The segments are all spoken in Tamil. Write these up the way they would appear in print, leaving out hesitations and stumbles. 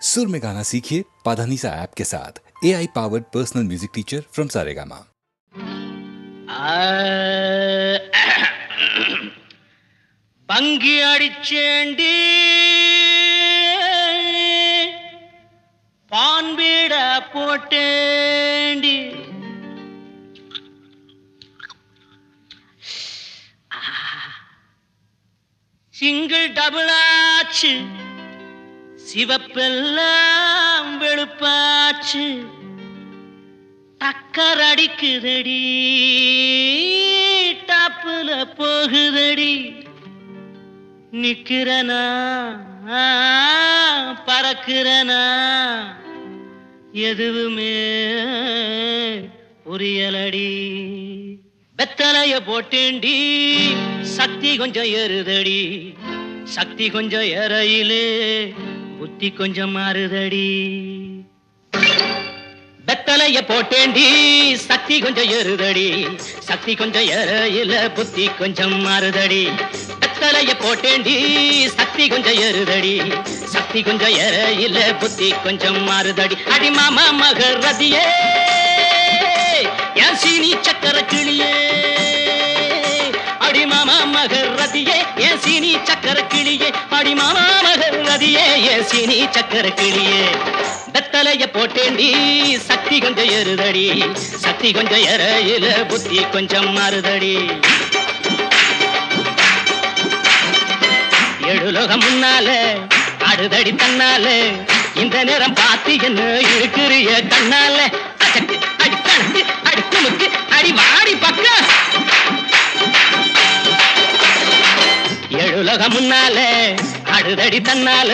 सुर में गाना सीखिए पाधानीसा ऐप के साथ AI powered personal music teacher from Saregama. பங்கி அடிச்சேண்டி பான்பீட போட்டேண்டி சிங்கிள் டபுள் ஆச்சு சிவப்பெல்லாம் வெளுப்பாச்சு டக்கர் அடிக்குதடி டாப்புல போகுதடி நிக்கிறனா பறக்கிறனா எதுவுமே புரியலடி வெத்தலைய போட்டேண்டி சக்தி கொஞ்சம் ஏறுதடி சக்தி கொஞ்சம் ஏறையிலே புத்தி கொஞ்சம் மாறுதடி வெத்தலைய போட்டேண்டி சக்தி கொஞ்சம் ஏறுதடி சக்தி கொஞ்சம் ஏறையில புத்தி கொஞ்சம் மாறுதடி வெத்தலைய போட்டேண்டி சக்தி கொஞ்சம் ஏறுதடி சக்தி கொஞ்சம் ஏறையில புத்தி கொஞ்சம் மாறுதடி அடி மாமா மகரதியே என் சீனி சக்கர கிளியே அடி மாமா மகரதியே என் சீனி சக்கர கிளியே அடி மாமா மகரதியே என் சீனி சக்கர கிளியே வெத்தலைய போட்டேண்டி சக்தி கொஞ்சம் ஏறுதடி சக்தி கொஞ்சம் ஏறையில புத்தி கொஞ்சம் மாறுதடி எழுலோகம் முன்னால அடுதடி தன்னால இந்த நேரம் பார்த்து என்ன இருக்கிறிய கண்ணால அடி கணக்கு அடி குமுக்கு அடி வாடி பக்க எழுலோகம் முன்னால அடுதடி தன்னால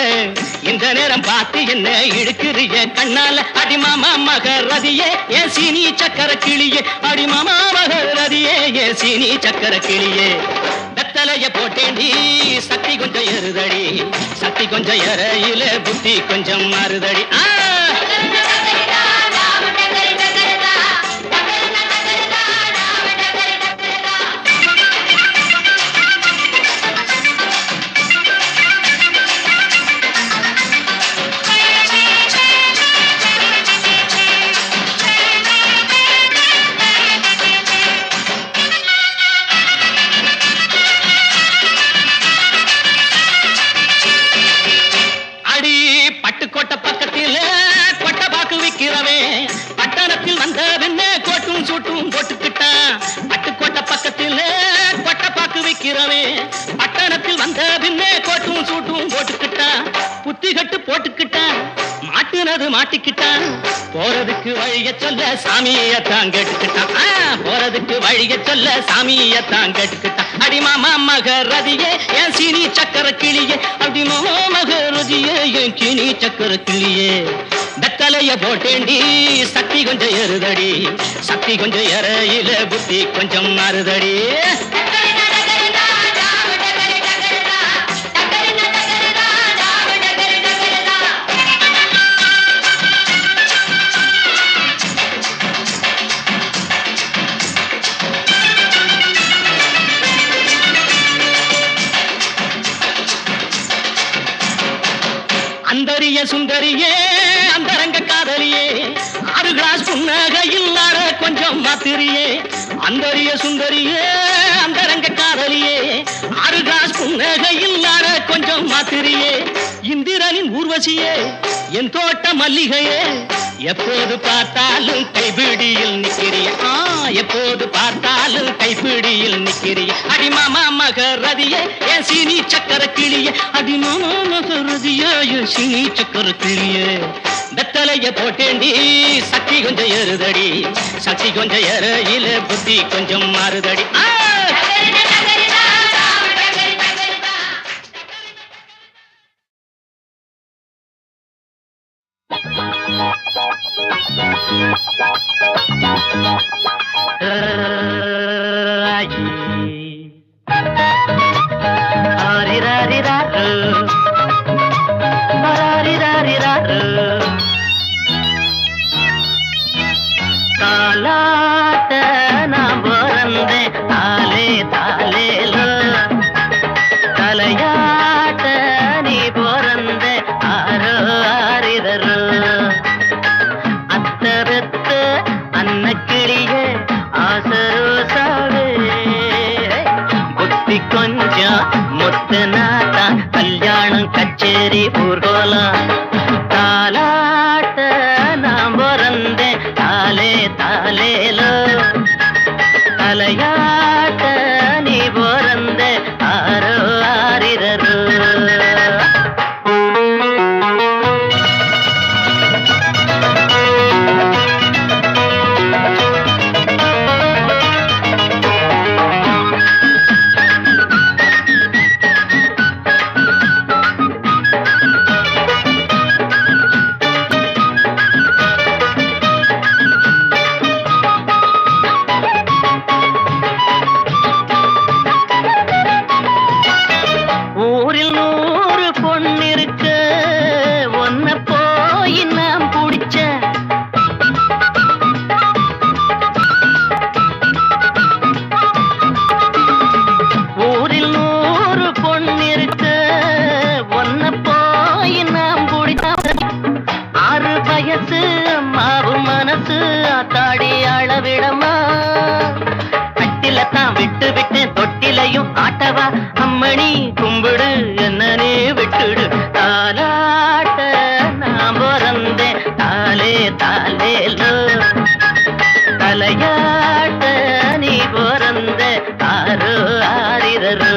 இந்த நேரம் பார்த்து என்ன இழுக்கிறிய கண்ணால அடி மாமா மகரதியே என் சீனி சக்கர கிளியே அடி மாமா மகரதியே என் சீனி சக்கர கிளியே வெத்தலைய போட்டேண்டி சக்தி கொஞ்சம் ஏறுதடி சக்தி கொஞ்சம் ஏறையில புத்தி கொஞ்சம் மாறுதடி பட்டுக்கோட்டை பக்கத்தில் கொட்டை பாக்கு விக்கிறவே பட்டணத்தில் வந்த பின்ன கோட்டும் சூட்டும் போட்டுக்கிட்டான் பட்டுக்கோட்டை பக்கத்தில் கொட்டை பாக்கு விக்கிறவே பட்டணத்தில் வந்த பின்ன கோட்டும் சூட்டும் போட்டுக்கிட்டான் புத்தி கட்டு போட்டுக்கிட்டான் மாட்டுனது மாட்டிக்கிட்டான் போறதுக்கு வழிய சொல்ல சாமியத்தான் கேட்டுக்கிட்டான் போறதுக்கு வழிய சொல்ல சாமியத்தான் கேட்டுக்கிட்டான் அடி மாமா மகரதியே என் சீனி சக்கர கிளியே அடி மாமா மகரதியே என் சீனி சக்கர கிளியே வெத்தலைய போட்டேண்டி சக்தி கொஞ்சம் ஏறுதடி சக்தி கொஞ்சம் ஏறையில புத்தி கொஞ்சம் மாறுதடி அந்தரிய சுந்தரியே அந்தரங்க காதலியே 6 கிளாஸ் புன்னகையில் ஆட கொஞ்சம் மாத்திரியே அந்தரிய சுந்தரியே அந்தரங்க காதலியே 6 கிளாஸ் புன்னகையில் ஆட கொஞ்சம் மாத்திரியே இந்திரனின் ஊர்வசியே என் தோட்ட மல்லிகையே எப்போது பார்த்தாலும் கைபிடியில் நிக்கிறிய எப்போது பார்த்தாலும் கைப்பிடியில் நிக்கிறிய அடி மாமா மகரதியே என் சீனி சக்கர கிளியே அடி மாமா மகரதியே என் சீனி சக்கர கிளியே வெத்தலைய போட்டேண்டி சக்தி கொஞ்சம் ஏறுதடி சக்தி கொஞ்சம் ஏறையில புத்தி கொஞ்சம் மாறுதடி தாலாட்ட நான் பிறந்தேன் தாலே தாலேலோ தலையாட்ட நீ பிறந்த ஆரோ ஆரிர தாலேலோ தலையாட்ட நீ பிறந்த ஆரோ ஆரிரரோ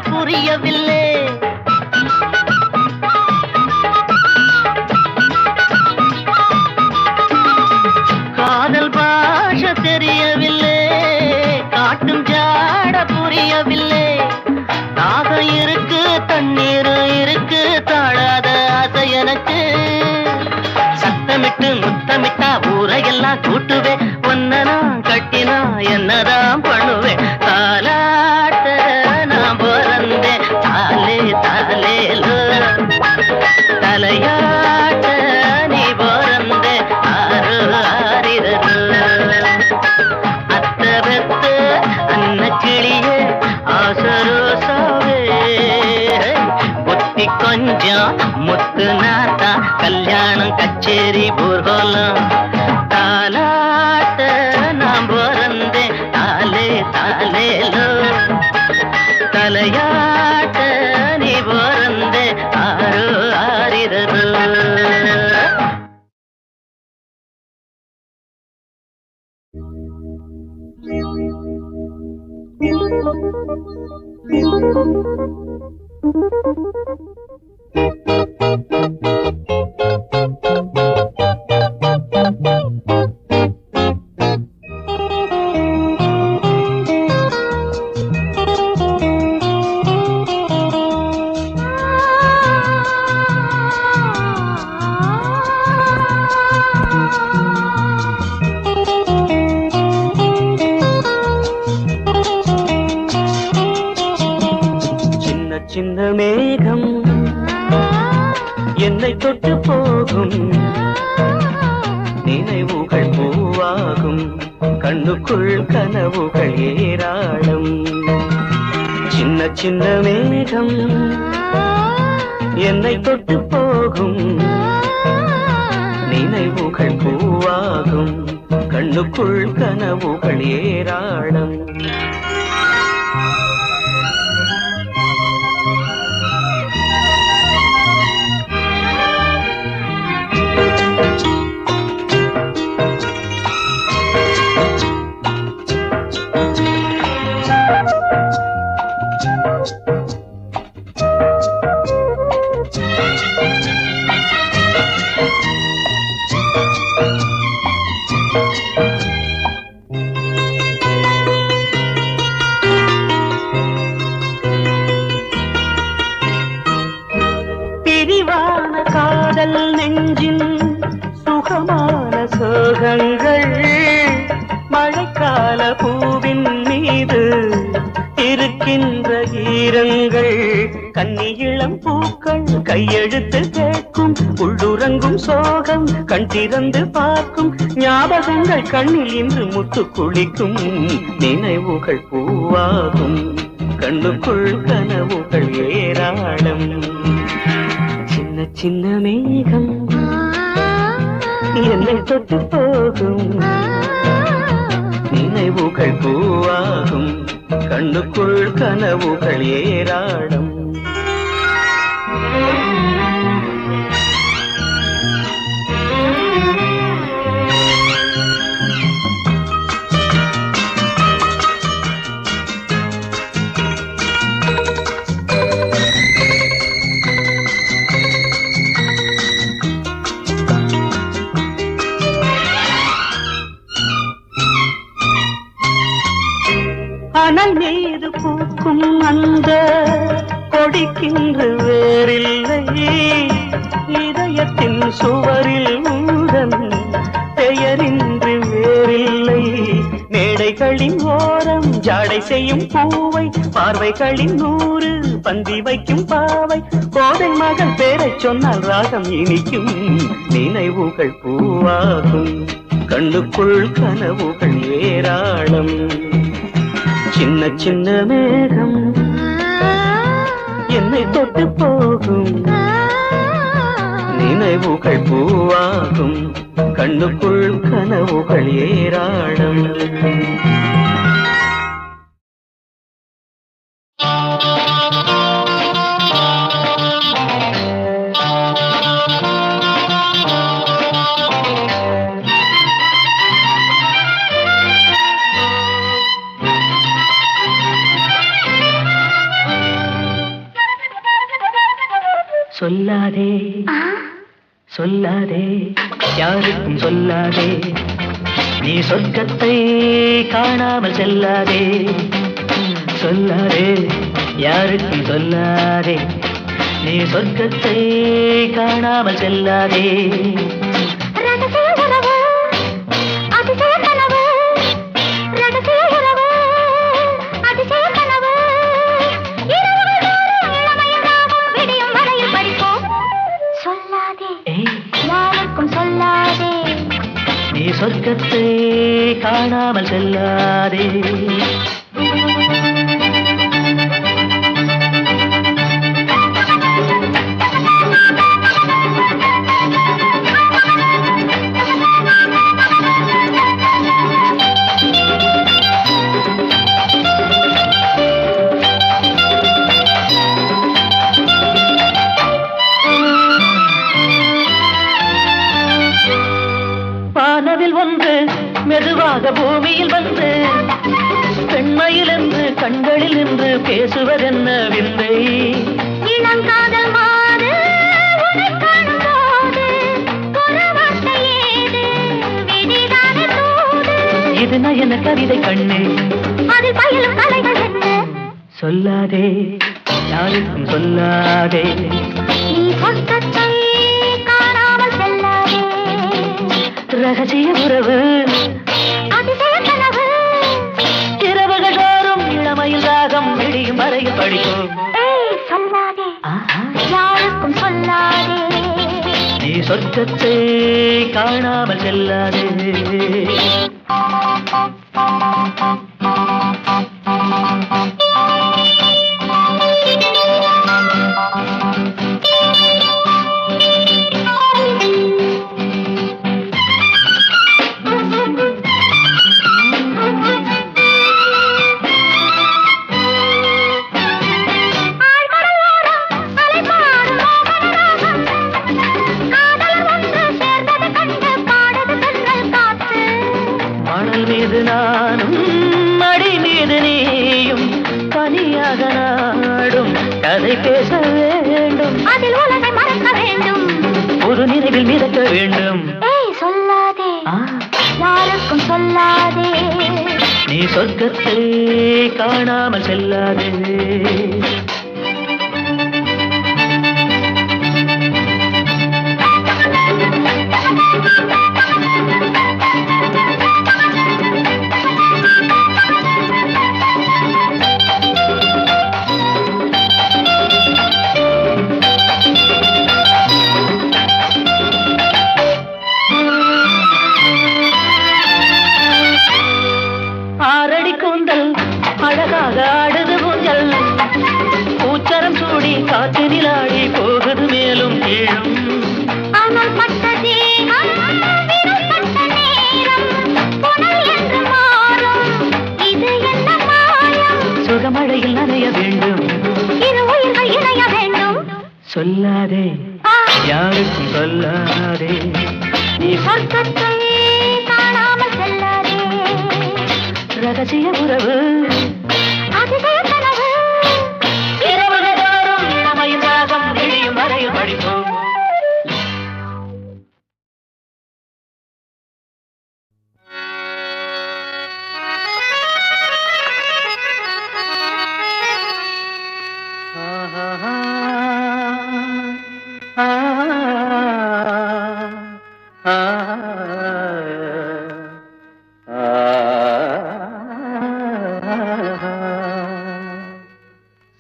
புரியவில்லை காதல் பாஷ தெரியவில்லை காட்டும் ஜாட புரியவில்லை தாக இருக்கு தண்ணீர் இருக்கு தாழாத ஆசை எனக்கு சத்தமிட்டு முத்தமிட்டா ஊரையெல்லாம் கூட்டுவேன் ஒன்ன நான் கட்டினா என்னதான் பண்ணுவேன் தாலாட்ட நான் பிறந்தேன் தாலே தாலேலோ தலையாட்ட நீ பிறந்தே ஆறு ஆரிரரோ அத்த பெத்த அன்ன கிளியே ஆசரோசாவே புத்தி கொஞ்சம் முத்து நாத்தா கல்யாணம் கச்சேரி ஊர்வலம் தாலாட்ட நான் பிறந்தேன் தாலே தாலேலோ தலையாட்ட நீ பிறந்தே ஆரோ ஆரிரரோ சின்ன மேகம் என்னை தொட்டு போகும் நினைவுகள் பூவாகும் கண்ணுக்குள் கனவுகள் ஏராளம் சின்ன சின்ன மேகம் என்னை தொட்டு போகும் நினைவுகள் பூவாகும் கண்ணுக்குள் கனவுகள் ஏராளம் காதல் நெஞ்சின் சுகமான சோகங்கள் மழைக்கால பூவின் மீது இருக்கின்ற ஈரங்கள் கன்னியிளம் பூக்கள் கையெழுத்து கேட்கும் உள்ளுறங்கும் சோகம் கண் திறந்து பார்க்கும் ஞாபகங்கள் கண்ணில் இன்று முத்து குளிக்கும் நினைவுகள் பூவாகும் கண்ணுக்குள் கனவுகள் ஏராளம் சின்ன சின்ன மேகம் என்னை தொட்டு போகும் நினைவுகள் பூவாகும் கண்ணுக்குள் கனவுகள் ஏராளம் அனல் மீது பூக்கும் அந்த கொடிக்கின்று வேறில்லை இதயத்தின் சுவரில் உந்தன் பெயரின்றி வேறில்லை மேடைகளின் ஓரம் ஜாடை செய்யும் பூவை பார்வைகளின் 100 பந்தி வைக்கும் பாவை கோதை மகள் பேரை சொன்னால் ராகம் இனிக்கும் நினைவுகள் பூவாகும் கண்ணுக்குள் கனவுகள் ஏராளம். சின்ன சின்ன மேகம் என்னை தொட்டு போகும், நினைவுகள் பூவாகும். கண்ணுக்குள் கனவுகள் ஏராளம். சொல்லாதே சொல்லாதே யாருக்கும் சொல்லாதே, நீ சொர்க்கத்தை காணாமல் செல்லாதே. சொல்லாதே யாருக்கும் சொல்லாதே, நீ சொர்க்கத்தை காணாமல் செல்லாதே. நீ சொர்க்கத்தை காணாமல் செல்லாதே. வானவில் ஒன்று மெதுவாக பூமியில் வந்து பெண்மையில் என்று கண்களில் நின்று பேசுவதென்ன விந்தை. இளங்காதல் மாறு இது நயன கவிதை கண்ணே, அதில் பயிலும் கலைகள் என்ன. சொல்லாதே யாருக்கும் சொல்லாதே, நீ சொர்க்கத்தை காணாமல் செல்லாதே. ரகசிய உறவு அதிசய கனவு, இரவுகள் தோறும் இளமையில் ராகம் விடியும் வரையில் படிக்கும். சொல்லாதே யாருக்கும் சொல்லாதே, நீ சொர்க்கத்தை காணாமல் செல்லாதே. மீது நானும் மடி மீது நீயும் தனியாக நாடும் கதை பேச வேண்டும், அதில் உலகை மறக்க வேண்டும், ஒரு நினைவில் மிதக்க வேண்டும். சொல்லாதே யாருக்கும் சொல்லாதே, நீ சொர்க்கத்தை காணாமல் செல்லாதே. அழகாக ஆடுது ஊஞ்சல், பூச்சரம் சூடி காற்றினில் ஆடி போகுது மேலும் கீழும். சுகமழையில் நனைய வேண்டும், இரு உயிர்கள் இணைய வேண்டும். சொல்லாதே யாருக்கும் சொல்லாதே, நீ சொர்க்கத்தை காணாமல் செல்லாதே. ரகசிய உறவு அதிசய கனவு, இரவுகள் தோறும் இளமையில் ராகம் விடியும் வரையில் படிப்போம்.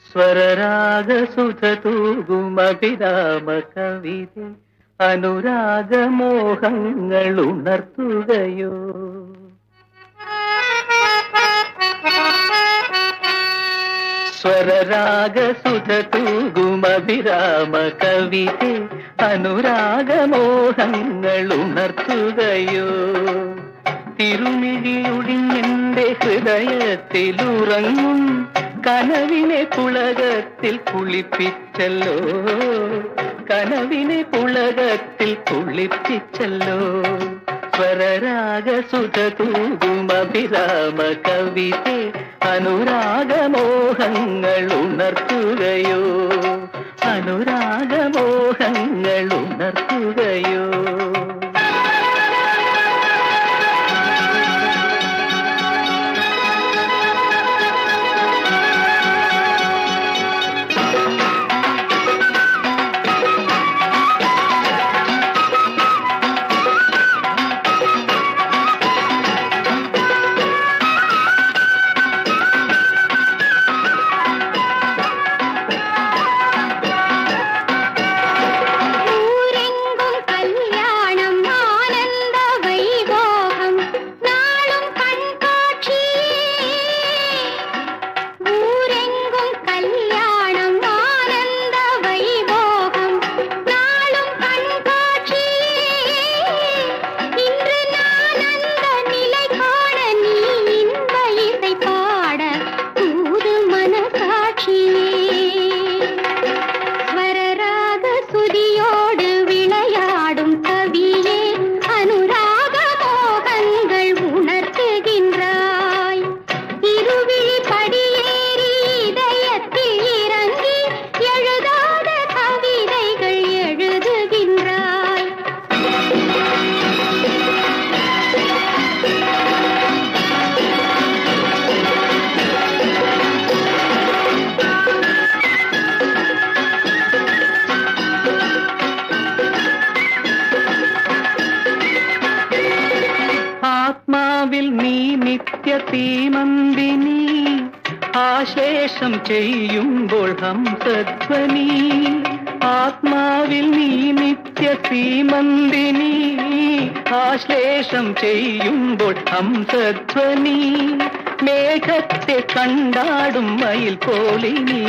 ಸ್ವರರಾಗ ಸುತ ತೂಗುಮ ಅಭಿರಾಮ ಕವಿತೆ അനുരാഗമോഹങ്ങൾ ഉണർത്തുകയോ സ്വരരാഗസുധതൂകുമഭിരാമ കവിതേ അനുരാഗമോഹങ്ങൾ ഉണർത്തുകയോ തിരുമിഴിയൊടിഞ്ഞെന്റെ ഹൃദയത്തിലുറങ്ങും കനവിനെ പുളകത്തിൽ കുളിപ്പിച്ചല്ലോ കനവിനെ പുളകത്തിൽ കുളിപ്പിച്ചല്ലോ സ്വരരാഗസുധതൂകുമഭിരാമ കവിതേ അനുരാഗമോഹങ്ങൾ ഉണർത്തുകയോ അനുരാഗമോഹങ്ങൾ ഉണർത്തുകയോ തീമന്തിനി ആശേഷം ചെയ്യുമ്പോൾ ഹംസധ്വനി ആത്മാവിൽ നീ നിത്യ തീമന്തിനി ആശ്ലേഷം ചെയ്യുമ്പോൾ ഹംസധ്വനി മേഘത്തെ കണ്ടാടും മയിൽ പോലിനി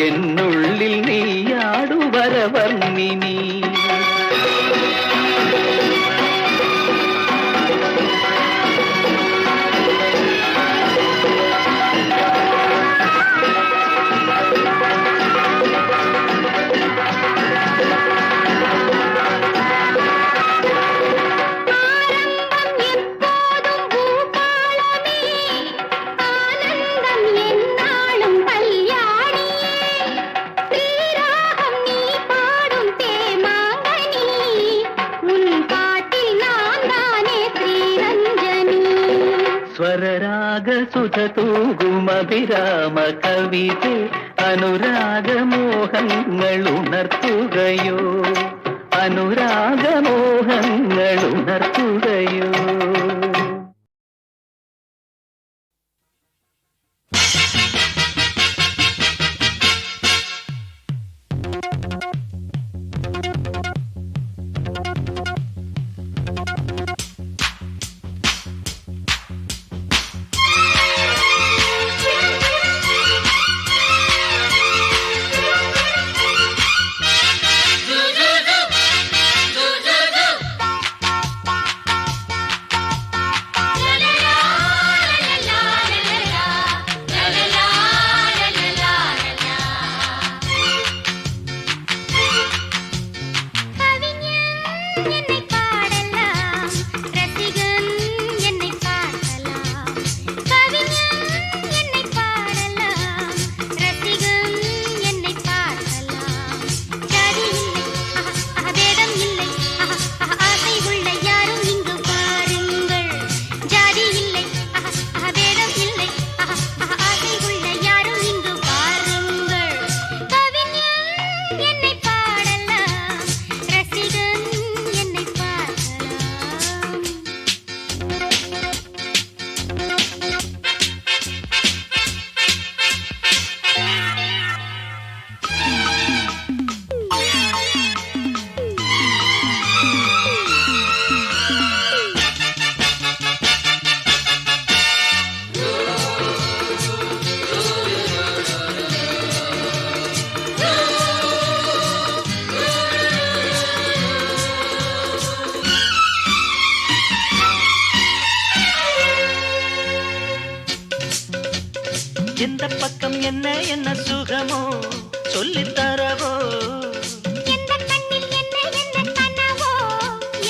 എന്നുള്ളിൽ നീയാടുവരവർണ്ണിനി സ്വരരാഗസുധതൂകുമഭിരാമ കവിതേ അനുരാഗമോഹങ്ങൾ ഉണർത്തുകയോ അനുരാഗമോഹങ്ങൾ ഉണർത്തുകയോ என்ன என்ன சுகமோ சொல்லித் தரவோ எந்த கண்ணில் என்ன என்ன கனவோ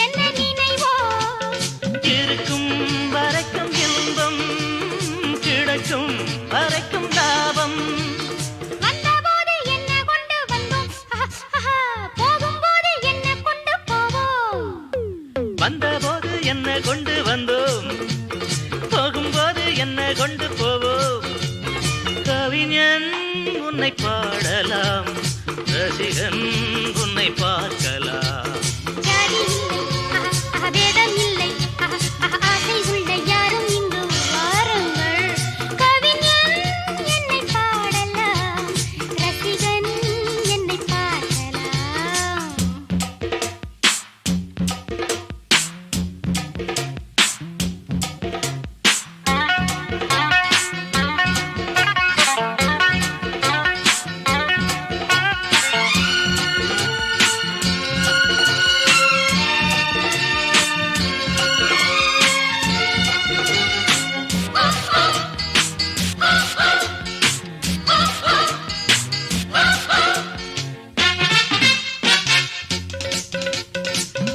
என்ன நினைவோ இருக்கும் வரைக்கும் இன்பம் கிடைக்கும் வரைக்கும் லாபம் வந்தபோது என்ன கொண்டு வந்தோம் போகும்போது என்ன கொண்டு போவோம் வந்தபோது என்ன கொண்டு வந்தோம் போகும்போது என்ன கொண்டு போவோம் கவிஞன் உன்னை பாடலாம் ரசிகன் உன்னை பார்க்கலாம் ஜாதி இல்லை பேதம் இல்லை ஆசை உள்ள யாரும் இங்கு வாருங்கள் கவிஞன் என்னை பாடலாம் ரசிகன் என்னை பார்க்கலாம்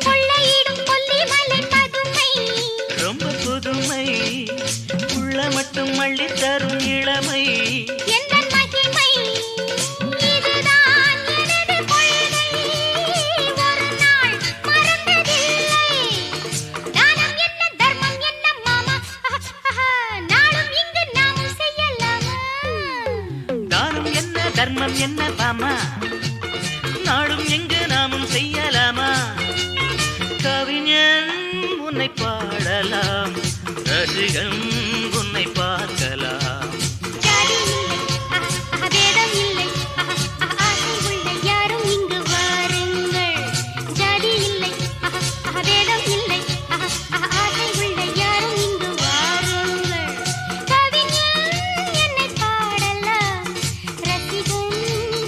கொள்ளையிடும் கொல்லிமலை பதுமை ரொம்ப புதுமை உள்ள மட்டும் அள்ளி தரும் இளமை எந்தன் மகிமை இதுதான் எனது கொள்கை ஒரு நாள் மறந்ததில்லை தானம் என்ன தர்மம் என்ன மாமா நாளும் இங்கு நாமும் செய்யலாமா தானம் என்ன தர்மம் என்ன பாமா நாடும் எங்கு நாமும் செய்யலாமா கவிஞன் உன்னை பாடலாம் ரசிகன் உன்னை பார்க்கலாம் ஜாதி இல்லை பேதம் இல்லை ஆசை உள்ள யாரும் இங்கு வாருங்கள் ஜாதி இல்லை பேதம் இல்லை ஆசை உள்ள யாரும் இங்கு வாருங்கள் கவிஞன் என்னை பாடலாம் ரசிகன்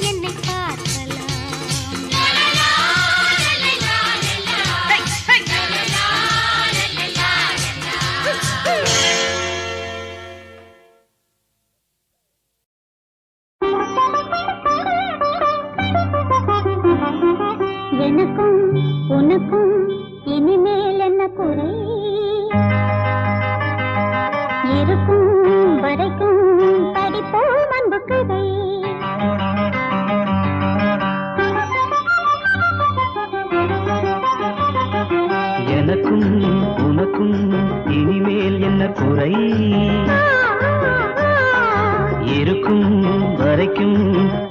என்னை பார்க்கலாம் எனக்கும் உனக்கும் இனிமேல் என்ன குறை இருக்கும் வரைக்கும் படிப்போம் அன்பு கதை எனக்கும் உனக்கும் இனிமேல் என்ன குறை இருக்கும் வரைக்கும்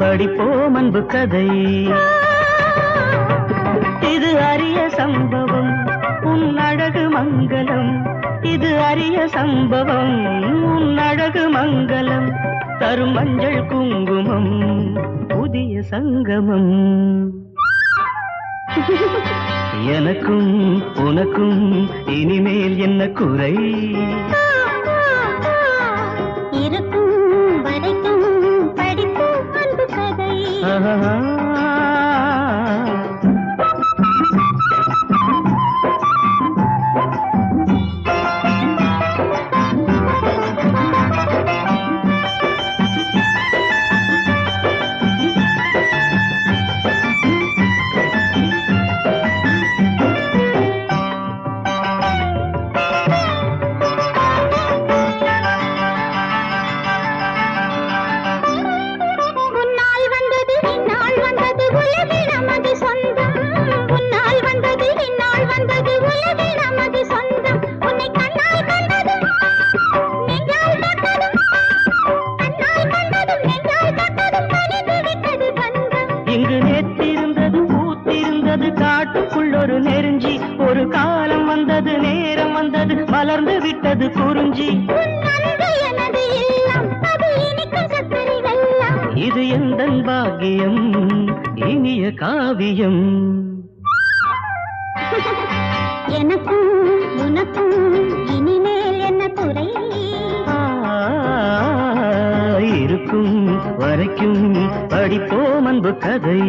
படிப்போம் அன்பு கதை இது அரிய சம்பவம் உன் அழகு மங்களம் இது அரிய சம்பவம் உன் அழகு மங்களம் தரும் மஞ்சள் குங்குமம் புதிய சங்கமம் எனக்கும் உனக்கும் இனிமேல் என்ன குறை இருக்கும் வரைக்கும் படிப்போம் அன்பு கதை ஆஹா. உன்னால் வந்தது இந்நாள் வந்தது உலகே நமது சொந்தம் உன்னால் வந்தது இந்நாள் வந்தது உலகே நமது சொந்தம் உன்னை கண்ணால் கண்டதும் நெஞ்சால் தொட்டதும் கண்ணால் கண்டதும் நெஞ்சால் தொட்டதும் கனிந்து விட்டது பந்தம் இங்கு நேற்றிருந்தது பூத்திருந்தது காட்டுக்குள் ஒரு நெருஞ்சி ஒரு காலம் வந்தது நேரம் வந்தது மலர்ந்து விட்டது குறிஞ்சி உன் அன்பு எனது இல்லம் அது இனிக்கும் சர்க்கரை வெல்லம் இது எந்தன் பாக்கியம் இனிய காவியம் எனக்கும் உனக்கும் இனிமேல் என்ன குறை இருக்கும் வரைக்கும் படிப்போம் அன்பு கதை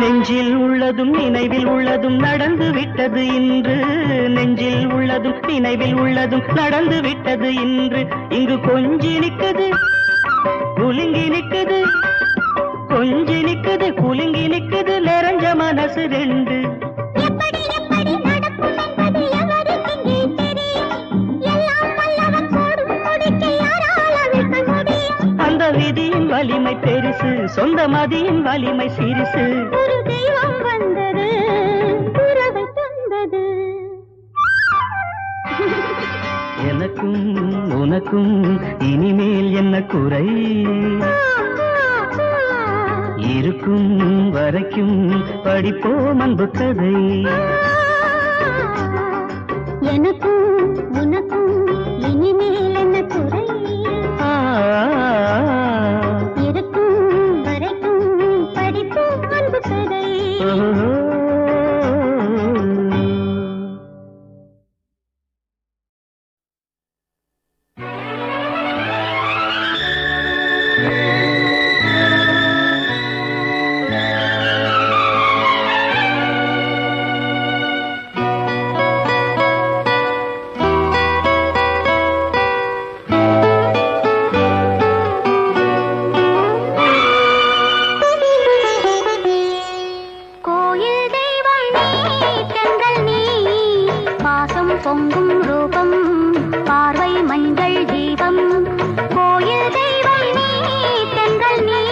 நெஞ்சில் உள்ளதும் நினைவில் உள்ளதும் நடந்து விட்டது இன்று. நெஞ்சில் உள்ளதும் நினைவில் உள்ளதும் நடந்து விட்டது இன்று. இங்கு கொஞ்சி நிக்குது குலுங்கி நிக்குது, கொஞ்சி நிக்குது குலுங்கி நிக்குது, நிறைஞ்ச மனசு ரெண்டு. எப்படி எப்படி நடக்கும் என்பது எவருக்கெங்கே தெரியும்? எல்லாம் வல்லவன் போடும் முடிக்கை யாரால் அவிழ்க்க முடியும்? அந்த விதியின் வலிமை பெருசு, சொந்த மதியின் வலிமை சிறுசு. ஒரு தெய்வம் வந்தது, உறவை தந்தது. எனக்கும் உனக்கும் இனிமேல் என்ன குறை? இருக்கும் வரைக்கும் படிப்போம் அன்பு கதை. எனக்கும் உனக்கும் இனிமேல் என்ன குறை? இருக்கும் வரைக்கும் படிப்போம் அன்பு கதை. கோயில் தெய்வம் நீ, தென்றல் நீ, பாசம் பொங்கும் ரூபம், பார்வை மஞ்சள் தீபம். கோயில் தெய்வம் நீ, தென்றல் நீ,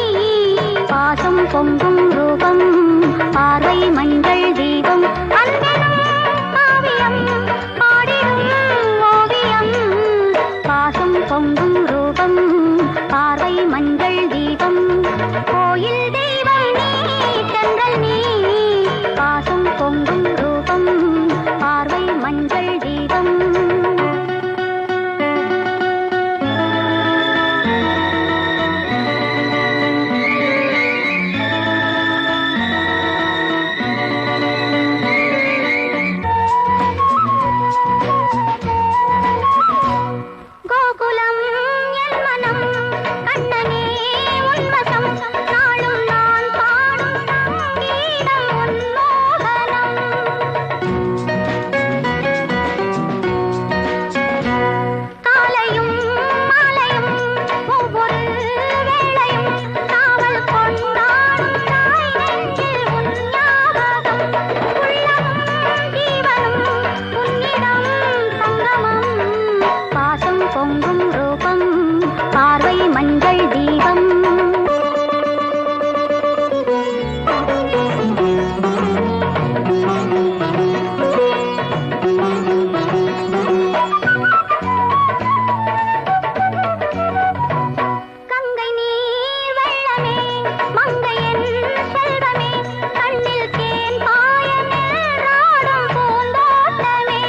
பாசம் பொங்கும் ரூபம், பார்வை மஞ்சள் தீபம். அன்பெனும் காவியம் பாடிடும் ஓவியம், பாசம் பொங்கும் ரூபம், பார்வை மஞ்சள் தீபம். கோயில் தெய்வம் நீ, தென்றல் நீ, பாசம் பொங்கும் ரூபம், பார்வை மஞ்சள் தீபம். கோகுலம் என் மனம், கண்ணனே உன்வசம், நாளும் நான் பாடும் கீதம் உன்மோகனம். காலையும் மாலையும் ஒவ்வொரு வேளையும் காவல் கொண்டாடும் தாய் நெஞ்சில் உன் ஞாபகம். உள்ளமும் ஜீவனும் உன்னிடம் சங்கமம், பாசம் பொங்கும் ரூபம், பார்வை மஞ்சள் தீபம். கங்கை நீர் வெள்ளமே, மங்கையன் செல்வமே, கண்ணில் தேன் பாய நீராடும் பூந்தோட்டமே.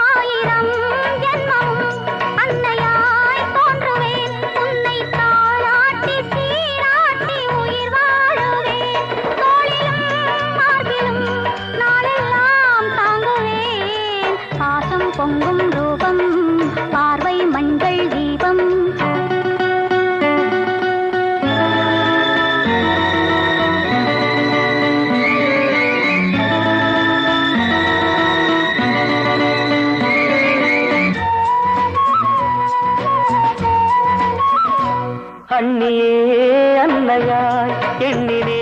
ஆயிரம் ஜென்மமும் அன்னையாய் தோன்றுவேன், உன்னை தாளாட்டி சீராட்டி உயிர் வாழுவேன். தோளிலும் மார்பிலும் நாளெல்லாம் தாங்குவேன், பாசம் பொங்கும் ரூபம், பார்வை மஞ்சள் தீபம். அண்ணியே அன்னையாய் எண்ணினே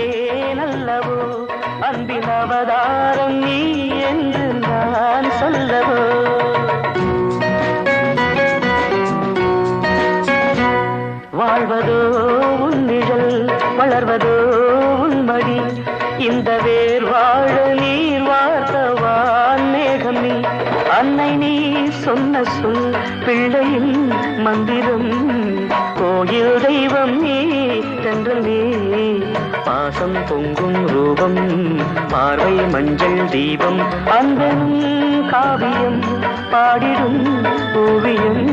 நல்லவோ, அன்பின் அவதாரம் நீ என்று நான் சொல்லவோ. வாழ்வதோ உன் நிழல், வளர்வதோ உன் மடி, இந்த வேர் வாழ நீர் வார்த்தவான் மேகம் நீ. அன்னை நீ சொன்ன சொல் பிள்ளையின் மந்திரம், கோயில் தெய்வம் நீ, தென்றல் நீ, பாசம் பொங்கும் ரூபம், பார்வை மஞ்சள் தீபம். அன்பனும் காவியம் பாடிடும் ஓவியம்,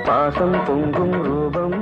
பாசம் பொங்கும் ரூபம்.